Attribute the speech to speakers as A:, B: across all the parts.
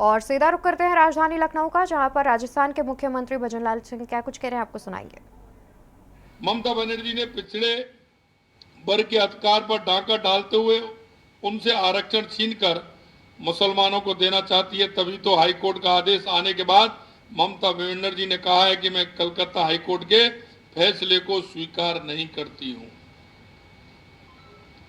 A: और सीधा रुख करते हैं राजधानी लखनऊ का, जहां पर राजस्थान के मुख्यमंत्री भजनलाल सिंह क्या कुछ कह रहे हैं, आपको सुनाएंगे।
B: ममता बनर्जी ने पिछड़े वर्ग के अधिकार पर डाका डालते हुए उनसे आरक्षण छीनकर मुसलमानों को देना चाहती है। तभी तो हाईकोर्ट का आदेश आने के बाद ममता बनर्जी ने कहा है कि मैं कलकत्ता हाईकोर्ट के फैसले को स्वीकार नहीं करती हूं।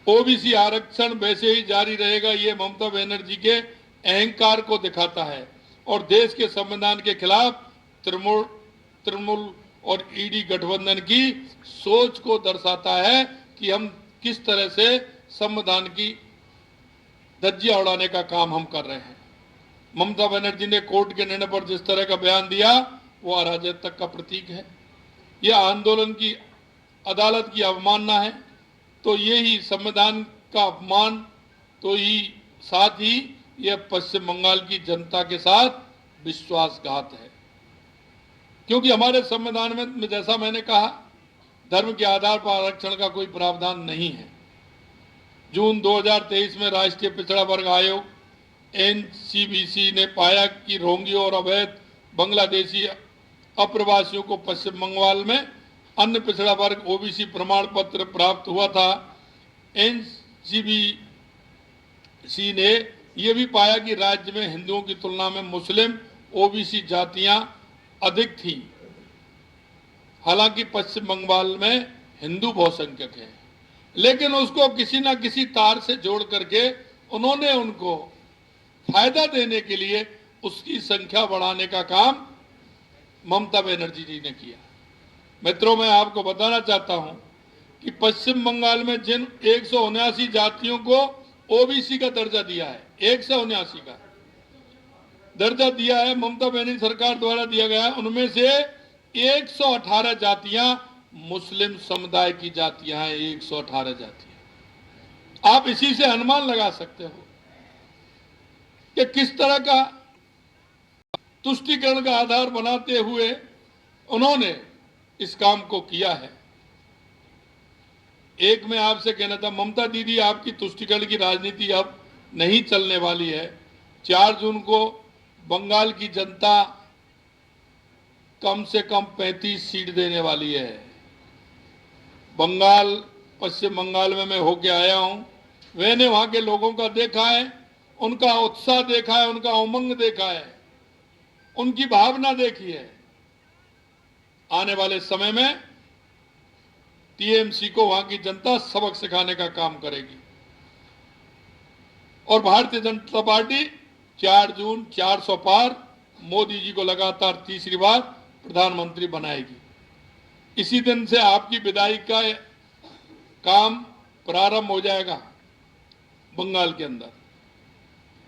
B: ओबीसी आरक्षण वैसे ही जारी रहेगा, ये ममता बनर्जी के अहंकार को दिखाता है और देश के संविधान के खिलाफ तृणमूल और ईडी गठबंधन की सोच को दर्शाता है कि हम किस तरह से संविधान की धज्जियां उड़ाने का काम हम कर रहे हैं। ममता बनर्जी ने कोर्ट के निर्णय पर जिस तरह का बयान दिया वो अराजकता का प्रतीक है। यह आंदोलन की अदालत की अवमानना है, तो यही संविधान का अपमान, तो ही साथ ही यह पश्चिम बंगाल की जनता के साथ विश्वासघात है। क्योंकि हमारे संविधान में जैसा मैंने कहा, धर्म के आधार पर आरक्षण का कोई प्रावधान नहीं है। जून 2023 में राष्ट्रीय पिछड़ा वर्ग आयोग एनसीबीसी ने पाया कि रोहिंग्या और अवैध बांग्लादेशी अप्रवासियों को पश्चिम बंगाल में अन्य पिछड़ा वर्ग ओबीसी प्रमाण पत्र प्राप्त हुआ था। एनसीबीसी ने यह भी पाया कि राज्य में हिंदुओं की तुलना में मुस्लिम ओबीसी जातियां अधिक थी। हालांकि पश्चिम बंगाल में हिंदू बहुसंख्यक हैं, लेकिन उसको किसी न किसी तार से जोड़ करके उन्होंने उनको फायदा देने के लिए उसकी संख्या बढ़ाने का काम ममता बनर्जी जी ने किया। मित्रों, मैं आपको बताना चाहता हूं कि पश्चिम बंगाल में जिन 179 जातियों को ओबीसी का दर्जा दिया है, 179 का दर्जा दिया है, ममता बनर्जी सरकार द्वारा दिया गया है, उनमें से 118 जातियां मुस्लिम समुदाय की जातियां हैं। 118 जातियां। आप इसी से अनुमान लगा सकते हो कि किस तरह का तुष्टीकरण का आधार बनाते हुए उन्होंने इस काम को किया है। एक मैं आपसे कहना था, ममता दीदी, आपकी तुष्टीकरण की राजनीति अब नहीं चलने वाली है। 4 जून को बंगाल की जनता कम से कम 35 सीट देने वाली है। पश्चिम बंगाल में मैं होके आया हूं, मैंने वहां के लोगों का देखा है, उनका उत्साह देखा है, उनका उमंग देखा है, उनकी भावना देखी है। आने वाले समय में टीएमसी को वहां की जनता सबक सिखाने का काम करेगी और भारतीय जनता पार्टी 4 जून 400 पार मोदी जी को लगातार तीसरी बार प्रधानमंत्री बनाएगी। इसी दिन से आपकी विदाई का काम प्रारंभ हो जाएगा बंगाल के अंदर।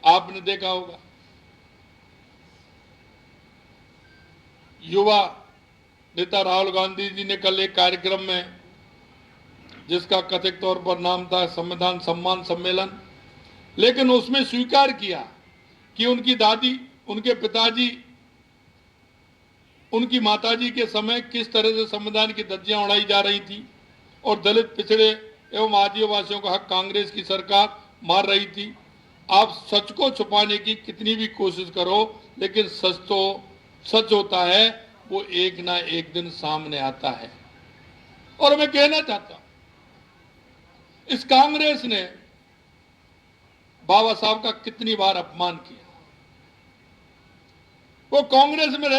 B: आपने देखा होगा, युवा नेता राहुल गांधी जी ने कल एक कार्यक्रम में, जिसका कथित तौर पर नाम था संविधान सम्मान सम्मेलन, लेकिन उसमें स्वीकार किया कि उनकी दादी, उनके पिताजी, उनकी माताजी के समय किस तरह से संविधान की धज्जियां उड़ाई जा रही थी और दलित, पिछड़े एवं आदिवासियों का हक कांग्रेस की सरकार मार रही थी। आप सच को छुपाने की कितनी भी कोशिश करो, लेकिन सच तो सच होता है, वो एक ना एक दिन सामने आता है। और मैं कहना चाहता हूं, इस कांग्रेस ने बाबा साहब का कितनी बार अपमान किया। वो कांग्रेस में